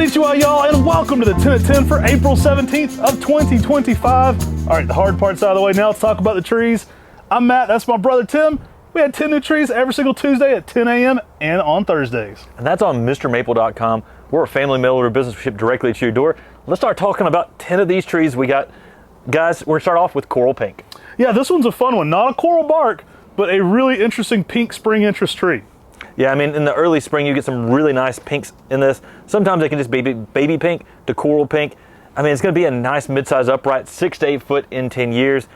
Konnichiwa, y'all, and welcome to the 10 at 10 for April 17th of 2025. All right, the hard part's out of the way. Now let's talk about the trees. I'm Matt, that's my brother Tim. We had 10 new trees every single Tuesday at 10 a.m. and on Thursdays. And that's on MrMaple.com. We're a family mail order business. We ship directly to your door. Let's start talking about 10 of these trees we got. Guys, we're gonna start off with coral pink. Yeah, this one's a fun one. Not a coral bark, but a really interesting pink spring interest tree. Yeah, I mean, in the early spring, you get some really nice pinks in this. Sometimes they can just be baby pink to coral pink. I mean, it's gonna be a nice mid-size upright, 6 to 8 foot in 10 years.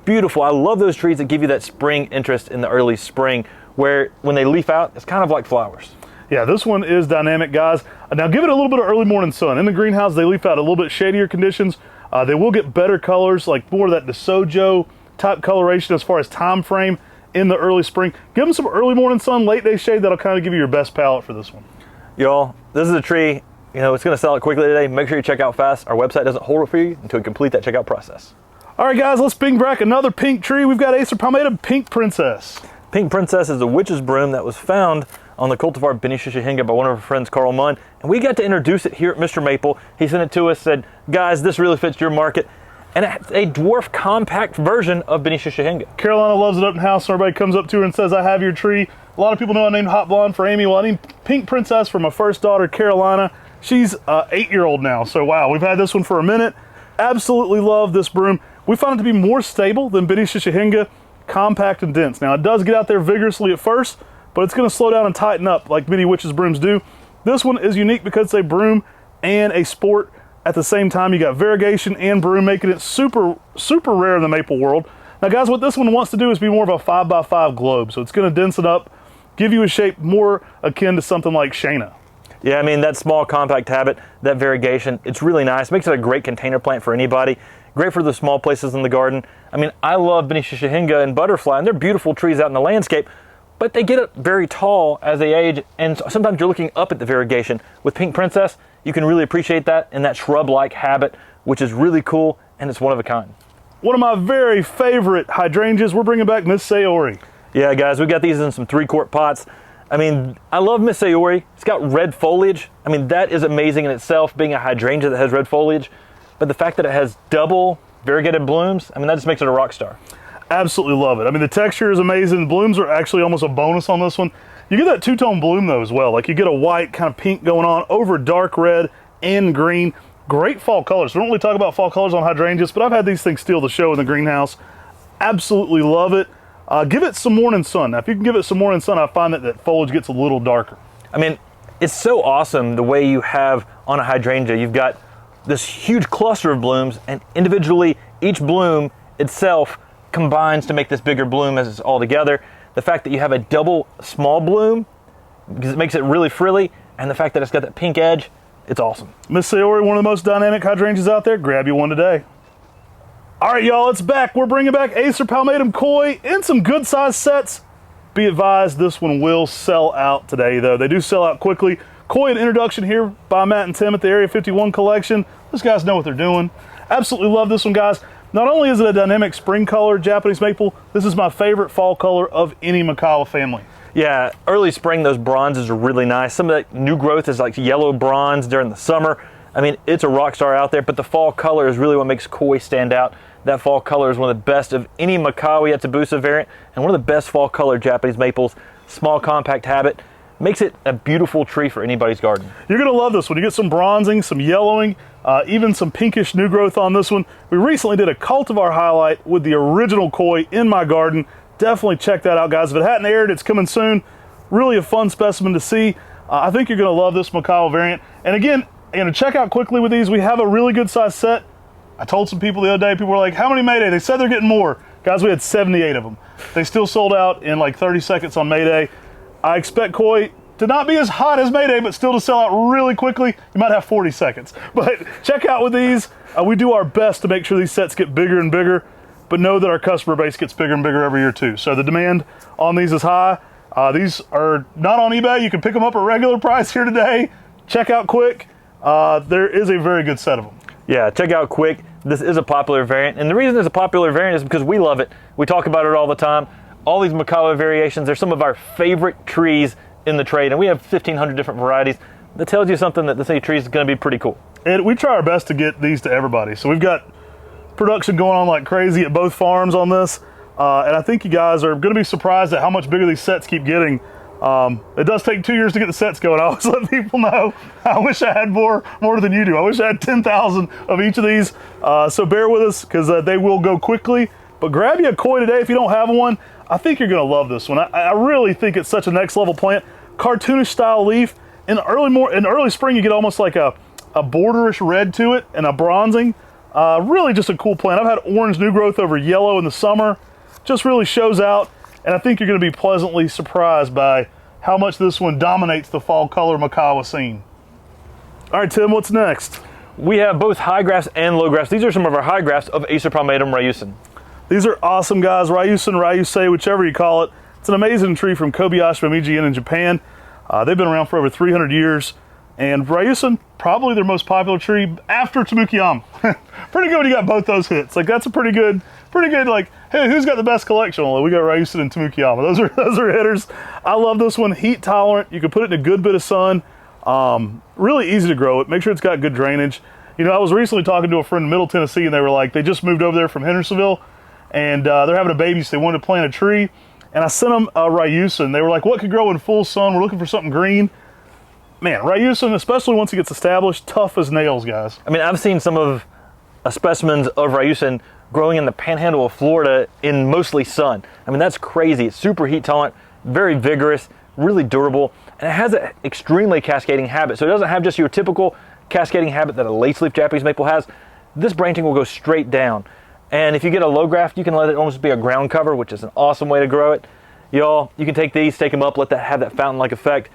Beautiful. I love those trees that give you that spring interest in the early spring, where when they leaf out, it's kind of like flowers. Yeah, this one is dynamic, guys. Now give it a little bit of early morning sun. In the greenhouse, they leaf out a little bit shadier conditions. They will get better colors, like more of that DeSojo type coloration as far as time frame in the early spring. Give them some early morning sun, late day shade. That'll kind of give you your best palette for this one. Y'all, this is a tree, you know, it's gonna sell it quickly today. Make sure you check out fast. Our website doesn't hold it for you until you complete that checkout process. All right, guys, let's bring back another pink tree. We've got Acer Palmatum Pink Princess. Pink Princess is a witch's broom that was found on the cultivar Benishishihinga by one of our friends, Carl Munn. And we got to introduce it here at Mr. Maple. He sent it to us, said, guys, this really fits your market. And it's a dwarf compact version of Benishishihinga. Carolina loves it up in the house. So everybody comes up to her and says, I have your tree. A lot of people know I named Hot Blonde for Amy. Well, I named Pink Princess for my first daughter, Carolina. She's 8-year-old now. So wow, we've had this one for a minute. Absolutely love this broom. We found it to be more stable than Benishishihinga, compact and dense. Now it does get out there vigorously at first, but it's gonna slow down and tighten up like many witches brooms do. This one is unique because it's a broom and a sport at the same time. You got variegation and broom, making it super, super rare in the maple world. Now guys, what this one wants to do is be more of a 5x5 globe. So it's gonna dense it up, give you a shape more akin to something like Shaina. Yeah, I mean, that small compact habit, that variegation, it's really nice. Makes it a great container plant for anybody. Great for the small places in the garden. I mean, I love Benishishihinga and butterfly, and they're beautiful trees out in the landscape, but they get up very tall as they age, and sometimes you're looking up at the variegation. With Pink Princess, you can really appreciate that in that shrub-like habit, which is really cool, and it's one of a kind. One of my very favorite hydrangeas, we're bringing back Miss Saori. Yeah, guys, we got these in some 3-quart pots. I mean, I love Miss Saori. It's got red foliage. I mean, that is amazing in itself, being a hydrangea that has red foliage. But the fact that it has double variegated blooms, I mean, that just makes it a rock star. Absolutely love it. I mean, the texture is amazing. The blooms are actually almost a bonus on this one. You get that two-tone bloom though as well. Like you get a white kind of pink going on over dark red and green. Great fall colors. We don't really talk about fall colors on hydrangeas, but I've had these things steal the show in the greenhouse. Absolutely love it. Give it some morning sun. Now, if you can give it some morning sun, I find that that foliage gets a little darker. I mean, it's so awesome the way you have on a hydrangea. You've got this huge cluster of blooms, and individually each bloom itself combines to make this bigger bloom as it's all together. The fact that you have a double small bloom, because it makes it really frilly, and the fact that it's got that pink edge, it's awesome. Miss Saori, one of the most dynamic hydrangeas out there. Grab you one today. All right, y'all, it's back. We're bringing back Acer Palmatum Koi in some good size sets. Be advised, this one will sell out today, though. They do sell out quickly. Koi, an introduction here by Matt and Tim at the Area 51 collection. Those guys know what they're doing. Absolutely love this one, guys. Not only is it a dynamic spring color Japanese maple, this is my favorite fall color of any Macawa family. Yeah, early spring, those bronzes are really nice. Some of that new growth is like yellow bronze during the summer. I mean, it's a rock star out there, but the fall color is really what makes Koi stand out. That fall color is one of the best of any Makawi Yatsubusa variant, and one of the best fall color Japanese maples. Small compact habit. Makes it a beautiful tree for anybody's garden. You're gonna love this one. You get some bronzing, some yellowing, even some pinkish new growth on this one. We recently did a cultivar highlight with the original Koi in my garden. Definitely check that out, guys. If it hadn't aired, it's coming soon. Really a fun specimen to see. I think you're gonna love this Macawa variant. And again, check out quickly with these. We have a really good size set. I told some people the other day, people were like, how many Mayday? They said they're getting more. Guys, we had 78 of them. They still sold out in like 30 seconds on Mayday. I expect Koi to not be as hot as Mayday, but still to sell out really quickly. You might have 40 seconds. But check out with these. We do our best to make sure these sets get bigger and bigger, but know that our customer base gets bigger and bigger every year too. So the demand on these is high. These are not on eBay. You can pick them up at regular price here today. Check out quick. There is a very good set of them. Yeah, check out quick. This is a popular variant, and the reason it's a popular variant is because we love it. We talk about it all the time. All these Macawa variations, they're some of our favorite trees in the trade, and we have 1,500 different varieties. that tells you something that this tree is going to be pretty cool. And we try our best to get these to everybody. So we've got production going on like crazy at both farms on this. And I think you guys are going to be surprised at how much bigger these sets keep getting. It does take 2 years to get the sets going. I always let people know, I wish I had more than you do. I wish I had 10,000 of each of these. So bear with us, because they will go quickly. But grab you a koi today if you don't have one. I think you're going to love this one. I really think it's such a next level plant. Cartoonish style leaf. In early spring, you get almost like a borderish red to it and a bronzing. Really just a cool plant. I've had orange new growth over yellow in the summer. Just really shows out. And I think you're going to be pleasantly surprised by how much this one dominates the fall color Makawa scene. All right, Tim, what's next? We have both high grafts and low grafts. These are some of our high grafts of Acer palmatum Ryusen. These are awesome, guys. Ryusen, Ryusei, whichever you call it. It's an amazing tree from Kobayashi Momiji in Japan. They've been around for over 300 years. And Ryusen, probably their most popular tree after Tamukiyama. Pretty good when you got both those hits. Like, that's a pretty good, like, hey, who's got the best collection? Well, we got Ryusen and Tamukiyama. Those are hitters. I love this one. Heat tolerant. You can put it in a good bit of sun. Really easy to grow it. Make sure it's got good drainage. You know, I was recently talking to a friend in Middle Tennessee, and they were like, they just moved over there from Hendersonville, and they're having a baby, so they wanted to plant a tree. And I sent them a Ryusen. They were like, what could grow in full sun? We're looking for something green. Man, Ryusen, especially once it gets established, tough as nails, guys. I mean, I've seen some of specimens of Ryusen growing in the panhandle of Florida in mostly sun. I mean, that's crazy. It's super heat tolerant, very vigorous, really durable, and it has an extremely cascading habit. So it doesn't have just your typical cascading habit that a lace leaf Japanese maple has. This branching will go straight down. And if you get a low graft, you can let it almost be a ground cover, which is an awesome way to grow it. Y'all, you can take these, take them up, let that have that fountain-like effect.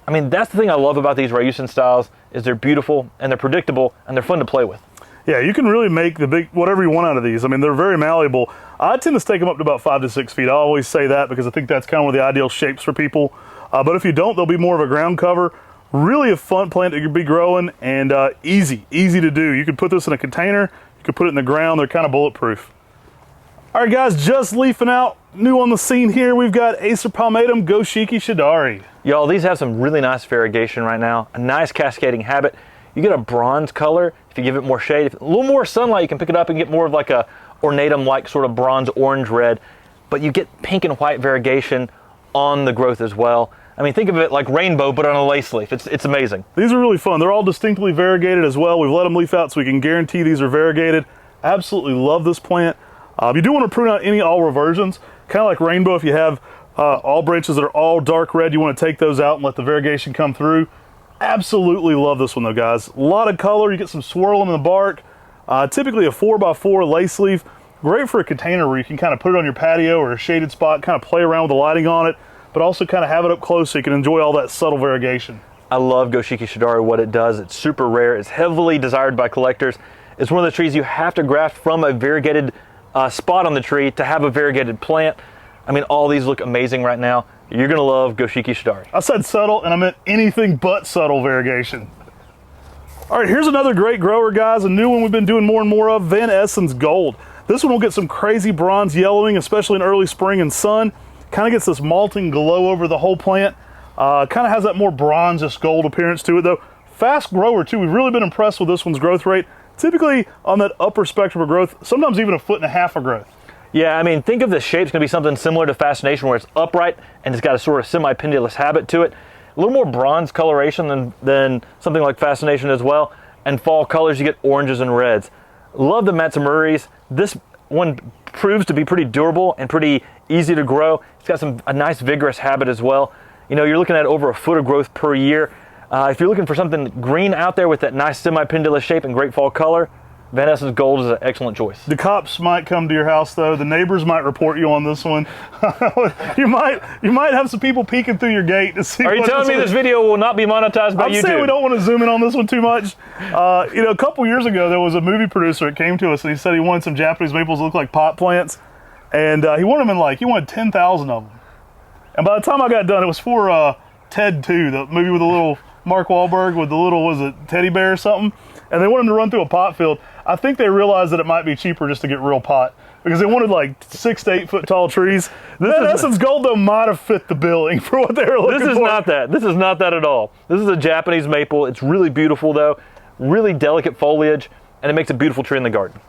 I mean, that's the thing I love about these Ryusen styles, is they're beautiful and they're predictable and they're fun to play with. Yeah, you can really make the big whatever you want out of these. I mean, they're very malleable. I tend to stake them up to about 5 to 6 feet. I always say that because I think that's kind of one of the ideal shapes for people. But if you don't, they'll be more of a ground cover. Really a fun plant that you'll be growing, and easy to do. You can put this in a container. You can put it in the ground. They're kind of bulletproof. All right, guys, just leafing out. New on the scene here, we've got Acer palmatum Goshiki shidare. Y'all, these have some really nice variegation right now. A nice cascading habit. You get a bronze color if you give it more shade. If a little more sunlight, you can pick it up and get more of like a ornatum-like sort of bronze orange red. But you get pink and white variegation on the growth as well. I mean, think of it like rainbow, but on a lace leaf. It's amazing. These are really fun. They're all distinctly variegated as well. We've let them leaf out so we can guarantee these are variegated. Absolutely love this plant. You do want to prune out any all reversions, kind of like rainbow. If you have all branches that are all dark red, you want to take those out and let the variegation come through. Absolutely love this one though, guys. A lot of color. You get some swirling in the bark. Typically a 4x4 lace leaf. Great for a container where you can kind of put it on your patio or a shaded spot, kind of play around with the lighting on it, but also kind of have it up close so you can enjoy all that subtle variegation. I love Goshiki shidare, what it does. It's super rare. It's heavily desired by collectors. It's one of the trees you have to graft from a variegated spot on the tree to have a variegated plant. I mean, all these look amazing right now. You're gonna love Goshiki shidare. I said subtle, and I meant anything but subtle variegation. All right, here's another great grower, guys. A new one we've been doing more and more of, Van Essen's Gold. This one will get some crazy bronze yellowing, especially in early spring and sun. Kind of gets this malting glow over the whole plant. Kind of has that more bronzest gold appearance to it, though. Fast grower, too. We've really been impressed with this one's growth rate. Typically on that upper spectrum of growth, sometimes even 1.5 feet of growth. Yeah, I mean, think of the shape's gonna be something similar to Fascination, where it's upright and it's got a sort of semi-pendulous habit to it. A little more bronze coloration than something like Fascination as well. And fall colors, you get oranges and reds. Love the Matsumuris. This one proves to be pretty durable and pretty easy to grow. It's got a nice vigorous habit as well. You know, you're looking at over 1 foot of growth per year. If you're looking for something green out there with that nice semi-pendulous shape and great fall color, Van Essen's Gold is an excellent choice. The cops might come to your house, though. The neighbors might report you on this one. you might have some people peeking through your gate to see. Are you telling me this video will not be monetized by YouTube? I'm saying we don't want to zoom in on this one too much. You know, a couple years ago, there was a movie producer that came to us and he said he wanted some Japanese maples that look like pot plants, and he wanted them in he wanted 10,000 of them. And by the time I got done, it was for Ted 2, the movie with the little Mark Wahlberg with the little, was it teddy bear or something? And they wanted him to run through a pot field. I think they realized that it might be cheaper just to get real pot. because they wanted like 6 to 8 foot tall trees. That Essen's Gold though might have fit the billing for what they were looking for. This is not that. This is not that at all. This is a Japanese maple. It's really beautiful though, really delicate foliage, and it makes a beautiful tree in the garden.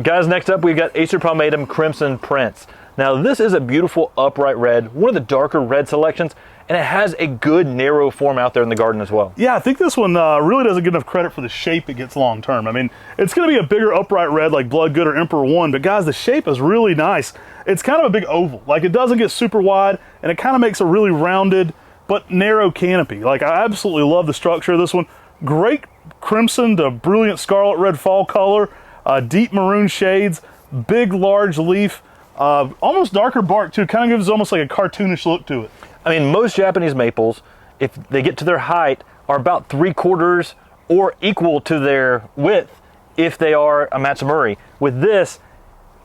Guys, next up we've got Acer palmatum Crimson Prince. Now this is a beautiful upright red, one of the darker red selections, and it has a good narrow form out there in the garden as well. Yeah, I think this one really doesn't get enough credit for the shape it gets long term. I mean, it's going to be a bigger upright red like Bloodgood or Emperor One, but guys, the shape is really nice. It's kind of a big oval. Like, it doesn't get super wide, and it kind of makes a really rounded but narrow canopy. Like, I absolutely love the structure of this one. Great crimson to brilliant scarlet red fall color, deep maroon shades, big large leaf, almost darker bark too. Kind of gives almost like a cartoonish look to it. I mean, most Japanese maples, if they get to their height, are about 3/4 or equal to their width if they are a Matsumuri. With this,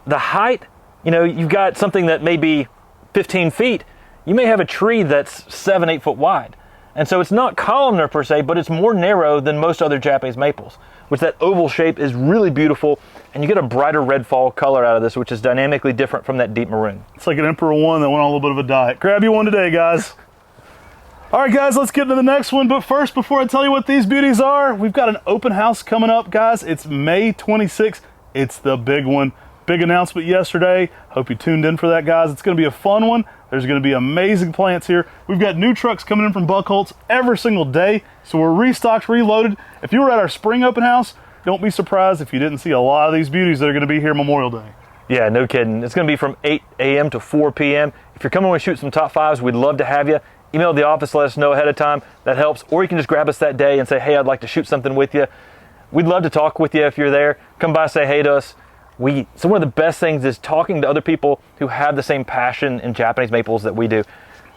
the height, you know, you've got something that may be 15 feet. You may have a tree that's 7, 8 foot wide. And so it's not columnar per se, but it's more narrow than most other Japanese maples, which that oval shape is really beautiful, and you get a brighter red fall color out of this, which is dynamically different from that deep maroon. It's like an Emperor One that went on a little bit of a diet. Grab you one today, guys. All right, guys, let's get into the next one. But first, before I tell you what these beauties are, we've got an open house coming up, guys. It's May 26th. It's the big one. Big announcement yesterday. Hope you tuned in for that, guys. It's going to be a fun one. There's going to be amazing plants here. We've got new trucks coming in from Buckholz every single day, so we're restocked, reloaded. If you were at our spring open house, don't be surprised if you didn't see a lot of these beauties that are going to be here Memorial Day. Yeah, no kidding. It's going to be from 8 a.m. to 4 p.m. If you're coming to shoot some top fives, we'd love to have you. Email the office, let us know ahead of time. That helps. Or you can just grab us that day and say, hey, I'd like to shoot something with you. We'd love to talk with you if you're there. Come by, say hey to us. So one of the best things is talking to other people who have the same passion in Japanese maples that we do.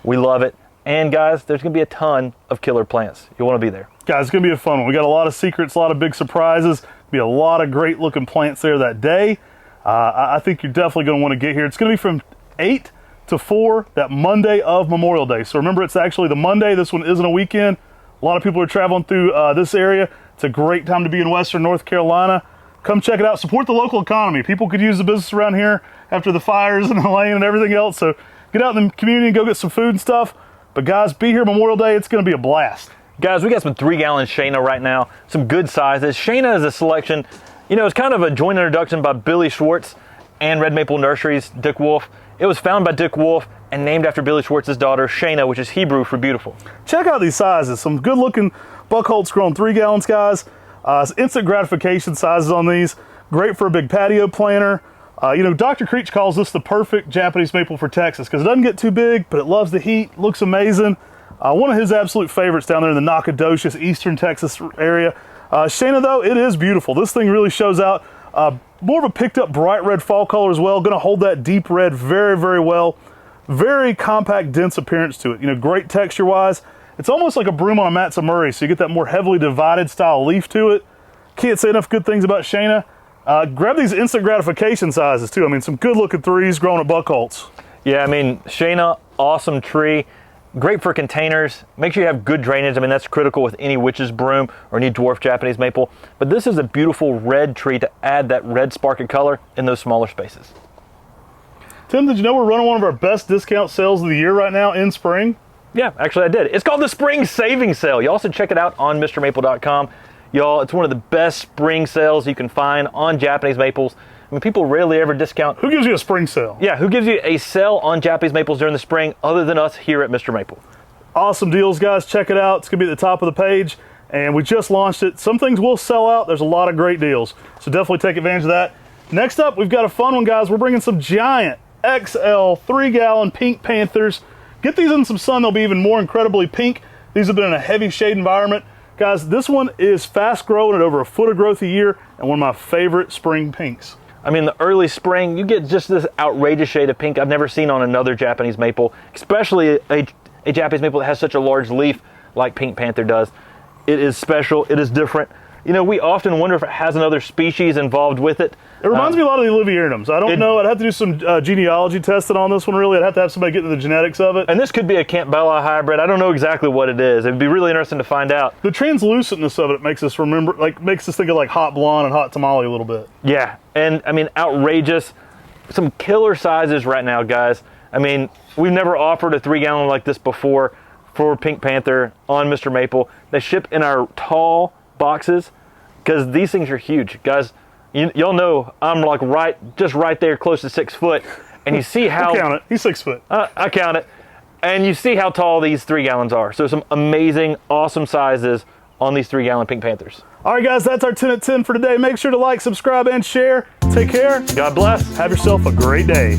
We love it. And guys, there's going to be a ton of killer plants. You'll want to be there. Guys, it's going to be a fun one. We got a lot of secrets, a lot of big surprises. Be a lot of great looking plants there that day. I think you're definitely going to want to get here. It's going to be from 8 to 4 that Monday of Memorial Day. So remember, it's actually the Monday. This one isn't a weekend. A lot of people are traveling through this area. It's a great time to be in Western North Carolina. Come check it out. Support the local economy. People could use the business around here after the fires and the lane and everything else. So get out in the community and go get some food and stuff. But guys, be here Memorial Day. It's going to be a blast. Guys, we got some 3-gallon Shaina right now. Some good sizes. Shaina is a selection, you know, it's kind of a joint introduction by Billy Schwartz and Red Maple Nurseries, Dick Wolf. It was found by Dick Wolf and named after Billy Schwartz's daughter, Shaina, which is Hebrew for beautiful. Check out these sizes. Some good looking Buckholz grown 3 gallons, guys. Instant gratification sizes on these. Great for a big patio planter. You know, Dr. Creech calls this the perfect Japanese maple for Texas because it doesn't get too big, but it loves the heat, looks amazing. One of his absolute favorites down there in the Nacogdoches, Eastern Texas area. Shaina, though, it is beautiful. This thing really shows out. More of a picked up bright red fall color as well. Going to hold that deep red very, very well. Very compact, dense appearance to it. You know, great texture-wise. It's almost like a broom on a Matsumuri, so you get that more heavily divided style leaf to it. Can't say enough good things about Shaina. Grab these instant gratification sizes too. I mean, some good looking 3s growing at Buckholz. Yeah, I mean, Shaina, awesome tree. Great for containers. Make sure you have good drainage. I mean, that's critical with any witch's broom or any dwarf Japanese maple. But this is a beautiful red tree to add that red spark of color in those smaller spaces. Tim, did you know we're running one of our best discount sales of the year right now in spring? Yeah, actually I did. It's called the Spring Savings Sale. You also check it out on MrMaple.com. Y'all, it's one of the best spring sales you can find on Japanese maples. I mean, people rarely ever discount. Who gives you a spring sale? Yeah, who gives you a sale on Japanese maples during the spring other than us here at Mr. Maple? Awesome deals, guys. Check it out. It's going to be at the top of the page, and we just launched it. Some things will sell out. There's a lot of great deals, so definitely take advantage of that. Next up, we've got a fun one, guys. We're bringing some giant XL 3-gallon pink panthers. Get these in some sun. They'll be even more incredibly pink. These have been in a heavy shade environment. Guys, this one is fast growing at over 1 foot of growth a year and one of my favorite spring pinks. I mean, the early spring, you get just this outrageous shade of pink I've never seen on another Japanese maple, especially a Japanese maple that has such a large leaf like Pink Panther does. It is special. It is different. You know, we often wonder if it has another species involved with it. It reminds me a lot of the Olivieranums. I don't know. I'd have to do some genealogy testing on this one, really. I'd have to have somebody get into the genetics of it. And this could be a Campbella hybrid. I don't know exactly what it is. It'd be really interesting to find out. The translucentness of it makes us remember, makes us think of like hot blonde and hot tamale a little bit. Yeah, and I mean, outrageous. Some killer sizes right now, guys. I mean, we've never offered a 3-gallon like this before for Pink Panther on Mr. Maple. They ship in our tall boxes because these things are huge, guys. Y'all know I'm like just right there, close to 6 foot, and you see how. I'll count it. He's 6 foot. I count it, and you see how tall these 3 gallons are. So some amazing, awesome sizes on these 3-gallon Pink Panthers. All right, guys, that's our 10 at 10 for today. Make sure to like, subscribe, and share. Take care. God bless. Have yourself a great day.